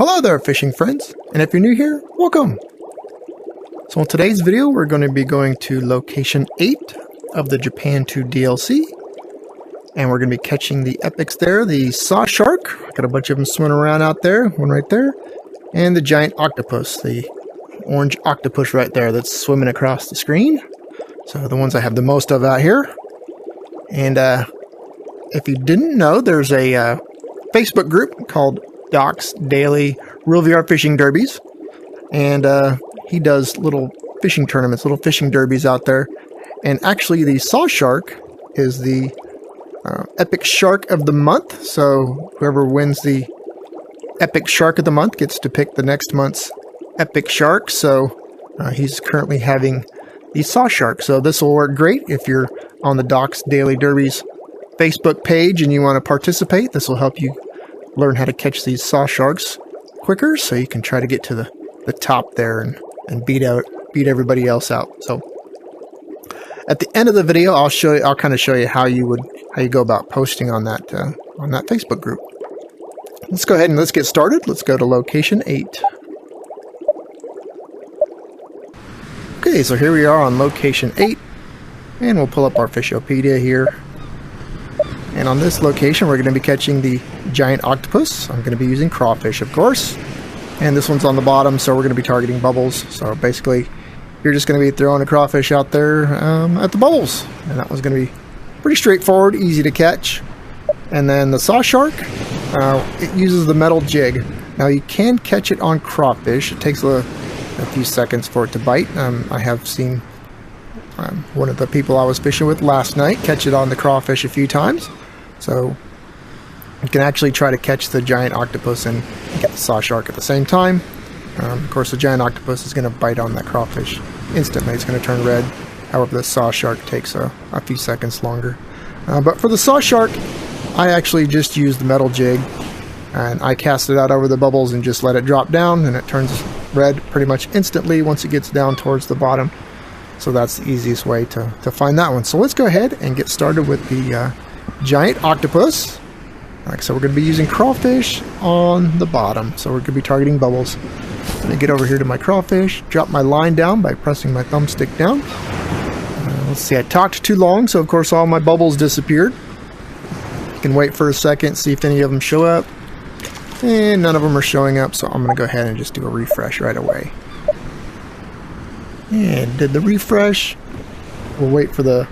Hello there, fishing friends, and if you're new here, welcome. So in today's video, we're going to be going to location 8 of the Japan 2 DLC, and we're going to be catching the epics there, the saw shark, got a bunch of them swimming around out there, one right there, and the giant octopus, the orange octopus right there that's swimming across the screen. So the ones I have the most of out here. And if you didn't know, there's a Facebook group called Doc's Daily Real VR Fishing Derbies, and he does little fishing tournaments, little fishing derbies out there. And actually, the saw shark is the epic shark of the month. So whoever wins the epic shark of the month gets to pick the next month's epic shark. So he's currently having the saw shark. So this will work great if you're on the Doc's Daily Derbies Facebook page and you want to participate. This will help you learn how to catch these saw sharks quicker, so you can try to get to the top there and beat everybody else out. So at the end of the video, I'll kind of show you how you go about posting on that Facebook group. Let's go ahead and let's get started. Let's go to location 8. Okay, so here we are on location 8, and we'll pull up our Fishopedia here. And on this location, we're going to be catching the giant octopus. I'm going to be using crawfish, of course. And this one's on the bottom, so we're going to be targeting bubbles. So basically, you're just going to be throwing a crawfish out there at the bubbles. And that one's going to be pretty straightforward, easy to catch. And then the saw shark, it uses the metal jig. Now, you can catch it on crawfish. It takes a few seconds for it to bite. I have seen one of the people I was fishing with last night catch it on the crawfish a few times. So you can actually try to catch the giant octopus and get the saw shark at the same time. Of course, the giant octopus is going to bite on that crawfish instantly. It's going to turn red. However, the saw shark takes a few seconds longer. But for the saw shark, I actually just used the metal jig, and I cast it out over the bubbles and just let it drop down, and it turns red pretty much instantly once it gets down towards the bottom. So that's the easiest way to find that one. So let's go ahead and get started with the giant octopus. Like, so we're going to be using crawfish on the bottom. So we're going to be targeting bubbles. I'm going to get over here to my crawfish, drop my line down by pressing my thumbstick down. Let's see, I talked too long, so of course all my bubbles disappeared. You can wait for a second, see if any of them show up. And none of them are showing up, so I'm going to go ahead and just do a refresh right away. And did the refresh. We'll wait for the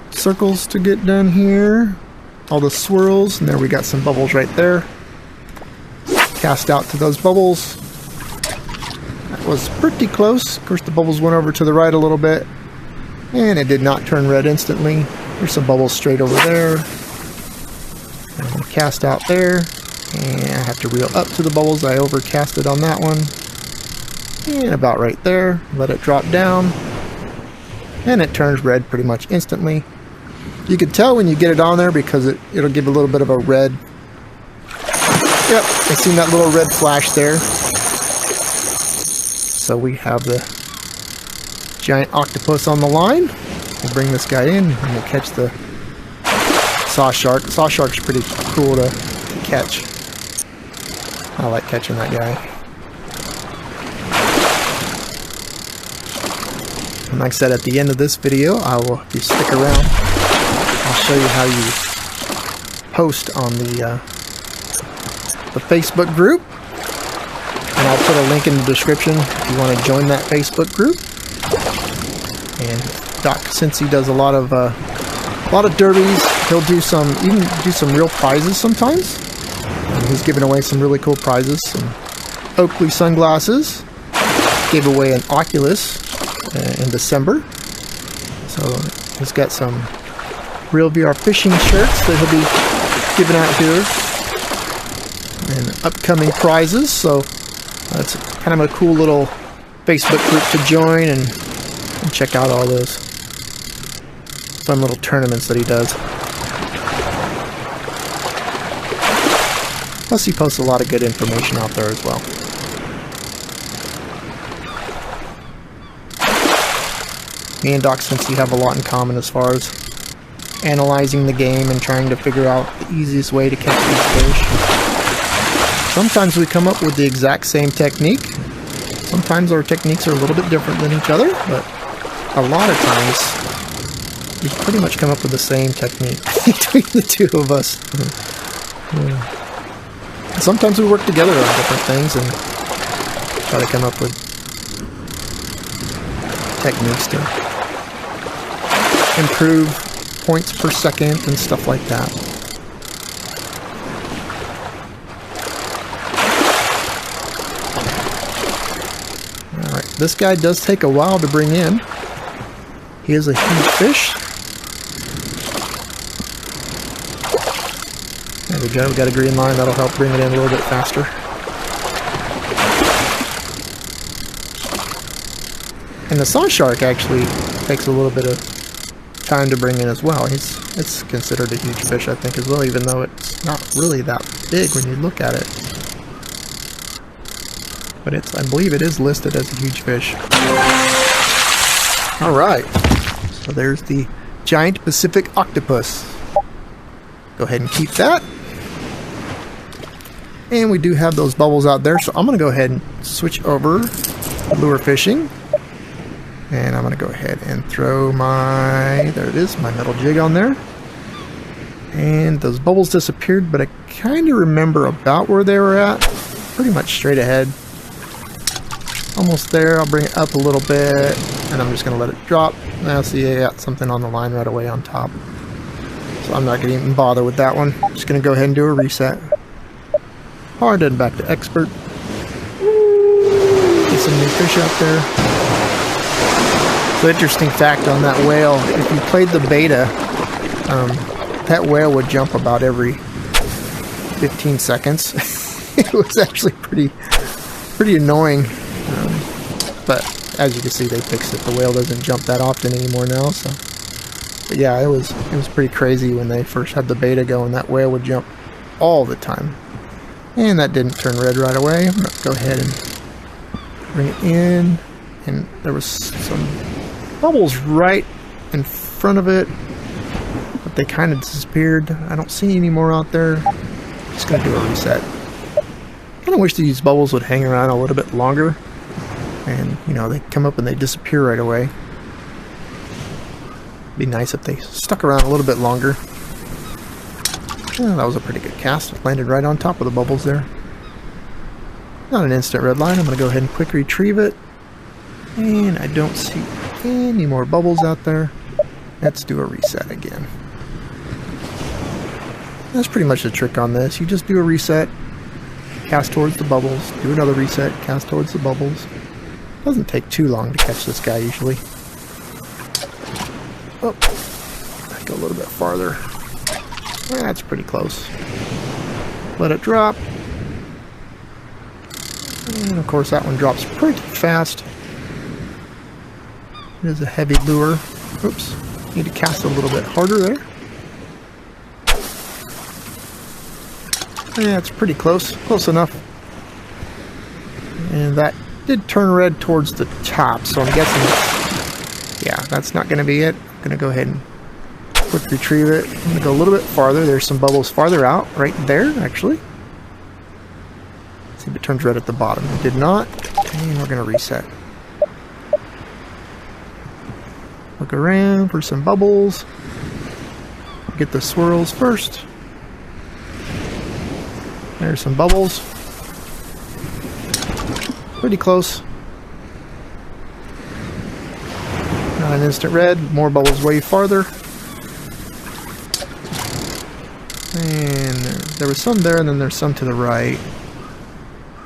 circles to get done here. All the swirls, and there we got some bubbles right there. Cast out to those bubbles. That was pretty close. Of course, the bubbles went over to the right a little bit, and it did not turn red instantly. There's some bubbles straight over there. I'm going to cast out there, and I have to reel up to the bubbles. I overcasted on that one. And about right there, let it drop down, and it turns red pretty much instantly. You can tell when you get it on there because it'll give a little bit of a red. Yep, I seen that little red flash there. So we have the giant octopus on the line. We'll bring this guy in and we'll catch the saw shark. Saw shark's pretty cool to catch. I like catching that guy. And like I said, at the end of this video, if you stick around, I'll show you how you post on the Facebook group. And I'll put a link in the description if you want to join that Facebook group. And Doc, since he does a lot of derbies, he'll do some real prizes sometimes. And he's giving away some really cool prizes. Some Oakley sunglasses. Gave away an Oculus in December. So he's got some Real VR fishing shirts that he'll be giving out here, and upcoming prizes. So that's kind of a cool little Facebook group to join and check out all those fun little tournaments that he does. Plus he posts a lot of good information out there as well. Me and Doc Cincy have a lot in common as far as analyzing the game and trying to figure out the easiest way to catch these fish. Sometimes we come up with the exact same technique. Sometimes our techniques are a little bit different than each other, but a lot of times we pretty much come up with the same technique between the two of us. Sometimes we work together on different things and try to come up with techniques to improve points per second and stuff like that. Alright, this guy does take a while to bring in. He is a huge fish. There we go, we got a green line, that'll help bring it in a little bit faster. And the saw shark actually takes a little bit of time to bring in as well. It's considered a huge fish, I think, as well, even though it's not really that big when you look at it. But I believe it is listed as a huge fish. Alright, so there's the giant Pacific octopus. Go ahead and keep that. And we do have those bubbles out there, so I'm going to go ahead and switch over to lure fishing. And I'm going to go ahead and throw my, there it is, my metal jig on there. And those bubbles disappeared, but I kind of remember about where they were at. Pretty much straight ahead. Almost there. I'll bring it up a little bit, and I'm just going to let it drop. Now see, I got something on the line right away on top. So I'm not going to even bother with that one. Just going to go ahead and do a reset. Hard and back to expert. Get some new fish out there. So interesting fact on that whale, if you played the beta, that whale would jump about every 15 seconds. It was actually pretty annoying. But as you can see, they fixed it. The whale doesn't jump that often anymore now. So, but yeah, it was pretty crazy when they first had the beta going. That whale would jump all the time. And that didn't turn red right away. I'm going to go ahead and bring it in. And there was some bubbles right in front of it, but they kind of disappeared. I don't see any more out there. Just going to do a reset. I kind of wish these bubbles would hang around a little bit longer. And, you know, they come up and they disappear right away. It'd be nice if they stuck around a little bit longer. Oh, that was a pretty good cast. It landed right on top of the bubbles there. Not an instant red line. I'm going to go ahead and quick retrieve it. And I don't see any more bubbles out there. Let's do a reset again. That's pretty much the trick on this. You just do a reset, cast towards the bubbles, do another reset, cast towards the bubbles. Doesn't take too long to catch this guy usually. Oh, go a little bit farther. That's pretty close. Let it drop. And of course that one drops pretty fast. It is a heavy lure. Oops, need to cast a little bit harder there. Yeah, it's pretty close. Close enough. And that did turn red towards the top, so I'm guessing, yeah, that's not going to be it. I'm going to go ahead and quick retrieve it. I'm going to go a little bit farther. There's some bubbles farther out, right there, actually. See if it turns red at the bottom. It did not. And we're going to reset. Look around for some bubbles. Get the swirls first. There's some bubbles. Pretty close. Not an instant red. More bubbles way farther. And there was some there, and then there's some to the right.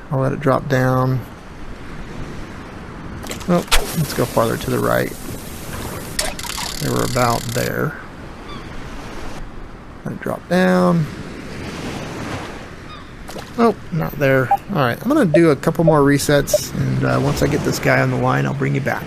I'll let it drop down. Oh, let's go farther to the right. They were about there. Let it drop down. Oh, not there. Alright, I'm going to do a couple more resets, and once I get this guy on the line, I'll bring you back.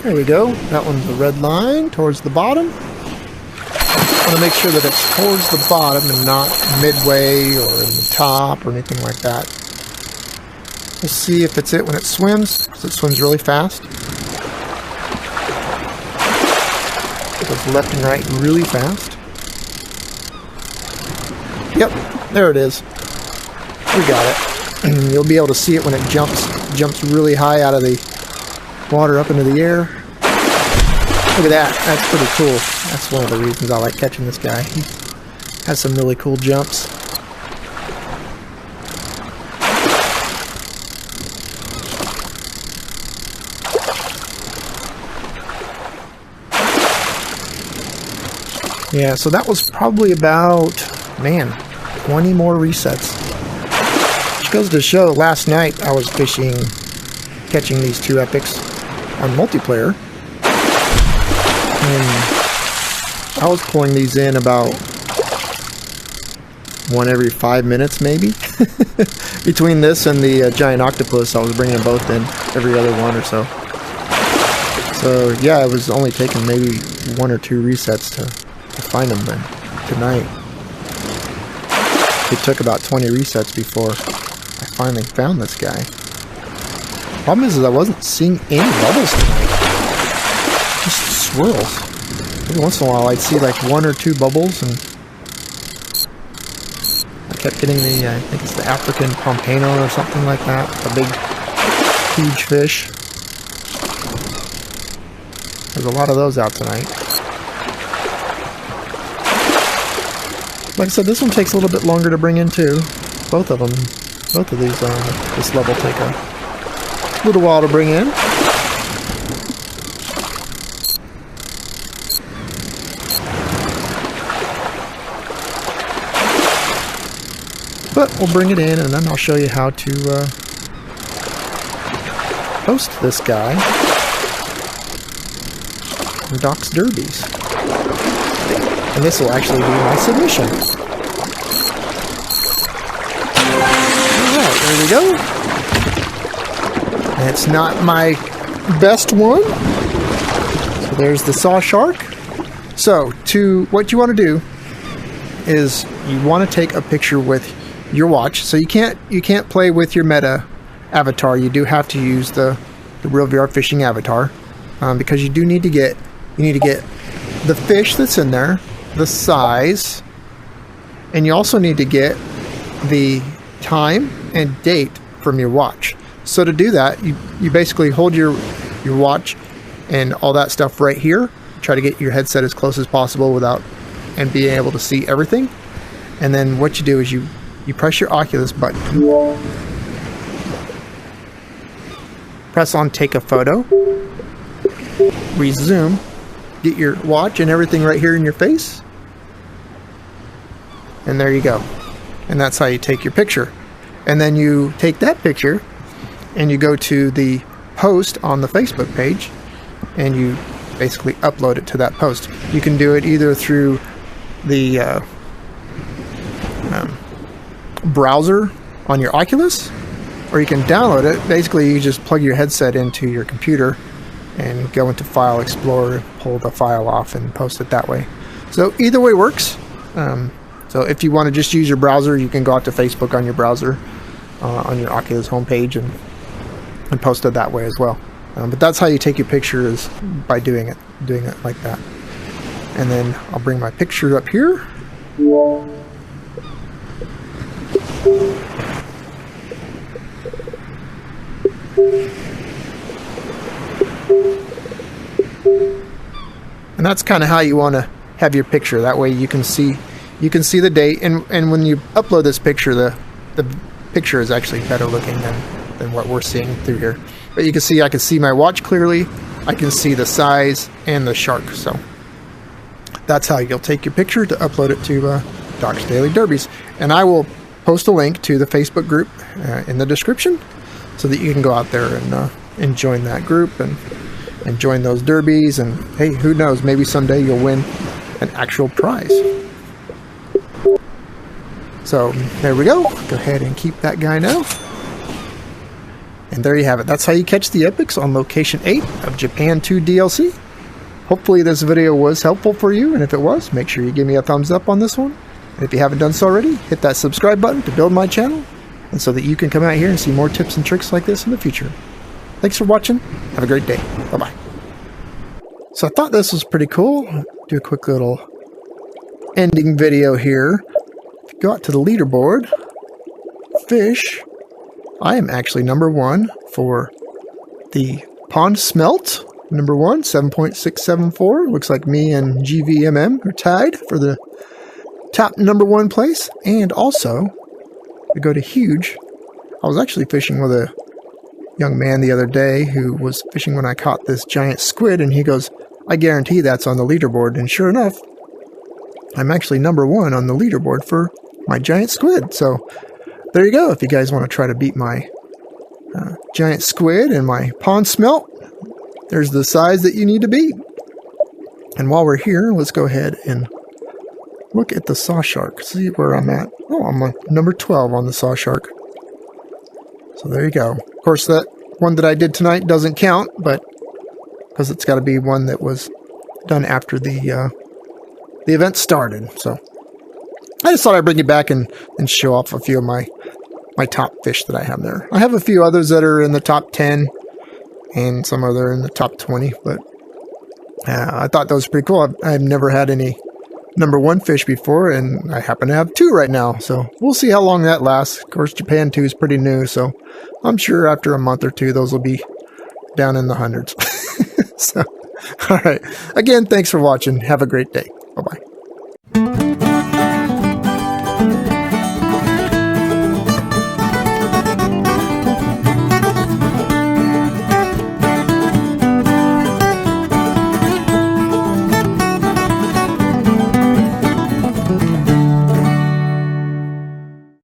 There we go. That one's the red line towards the bottom. I want to make sure that it's towards the bottom and not midway or in the top or anything like that. We'll see if it's it when it swims, because it swims really fast. Goes left and right really fast. Yep, there it is. We got it. You'll be able to see it when it jumps really high out of the water up into the air. Look at that. That's pretty cool. That's one of the reasons I like catching this guy. He has some really cool jumps. Yeah, so that was probably about, man, 20 more resets. Which goes to show, last night I was fishing, catching these two epics on multiplayer. And I was pulling these in about one every 5 minutes, maybe. Between this and the giant octopus, I was bringing them both in every other one or so. So yeah, it was only taking maybe 1 or 2 resets to find them then tonight. It took about 20 resets before I finally found this guy. Problem is I wasn't seeing any bubbles tonight. Just swirls. Every once in a while I'd see like 1 or 2 bubbles, and I kept getting the, I think it's the African pompano or something like that. A big, huge fish. There's a lot of those out tonight. Like I said, this one takes a little bit longer to bring in too. Both of them, both of these on this level take a little while to bring in. But we'll bring it in, and then I'll show you how to post this guy in Doc's Derbies. And this will actually be my submission. Alright, there we go. And it's not my best one. So there's the saw shark. So, what you want to do is you want to take a picture with your watch. So you can't play with your meta avatar. You do have to use the RVRF fishing avatar, because you need to get the fish that's in there, the size, and you also need to get the time and date from your watch. So to do that, you basically hold your watch and all that stuff right here. Try to get your headset as close as possible and being able to see everything. And then what you do is you press your Oculus button, press on take a photo, resume, get your watch and everything right here in your face, and there you go. And that's how you take your picture. And then you take that picture and you go to the post on the Facebook page and you basically upload it to that post. You can do it either through the browser on your Oculus, or you can download it. Basically, you just plug your headset into your computer and go into File Explorer, pull the file off, and post it that way. So either way works. So if you want to just use your browser, you can go out to Facebook on your browser, on your Oculus homepage, and post it that way as well. But that's how you take your picture, is by doing it like that. And then I'll bring my picture up here. And that's kind of how you want to have your picture. That way you can see the date, and when you upload this picture, the picture is actually better looking than what we're seeing through here. But you can see, I can see my watch clearly, I can see the size and the shark. So that's how you'll take your picture to upload it to Doc's Daily Derbies. And I will post a link to the Facebook group in the description, so that you can go out there and join that group and join those derbies. And hey, who knows, maybe someday you'll win an actual prize. So there we go. Go ahead and keep that guy now. And there you have it. That's how you catch the epics on Location 8 of Japan 2 DLC. Hopefully this video was helpful for you, and if it was, make sure you give me a thumbs up on this one. And if you haven't done so already, hit that subscribe button to build my channel, and so that you can come out here and see more tips and tricks like this in the future. Thanks for watching. Have a great day. Bye-bye. So I thought this was pretty cool. Do a quick little ending video here. If you go out to the leaderboard, fish, I am actually number 1 for the pond smelt. Number 1, 7.674. Looks like me and GVMM are tied for the top number 1 place. And also, we go to huge. I was actually fishing with a young man the other day who was fishing when I caught this giant squid, and he goes, I guarantee that's on the leaderboard. And sure enough, I'm actually number 1 on the leaderboard for my giant squid. So there you go. If you guys want to try to beat my giant squid and my pond smelt, there's the size that you need to beat. And while we're here, let's go ahead and look at the saw shark. See where I'm at. Oh, I'm on number 12 on the saw shark. So there you go. Of course, that one that I did tonight doesn't count, but because it's got to be one that was done after the event started. So I just thought I'd bring it back and show off a few of my top fish that I have there. I have a few others that are in the top 10 and some other in the top 20, but I thought that was pretty cool. I've never had any number 1 fish before, and I happen to have 2 right now, so we'll see how long that lasts. Of course, Japan 2 is pretty new, so I'm sure after a month or 2 those will be down in the hundreds. So, all right. Again, thanks for watching. Have a great day. Bye-bye.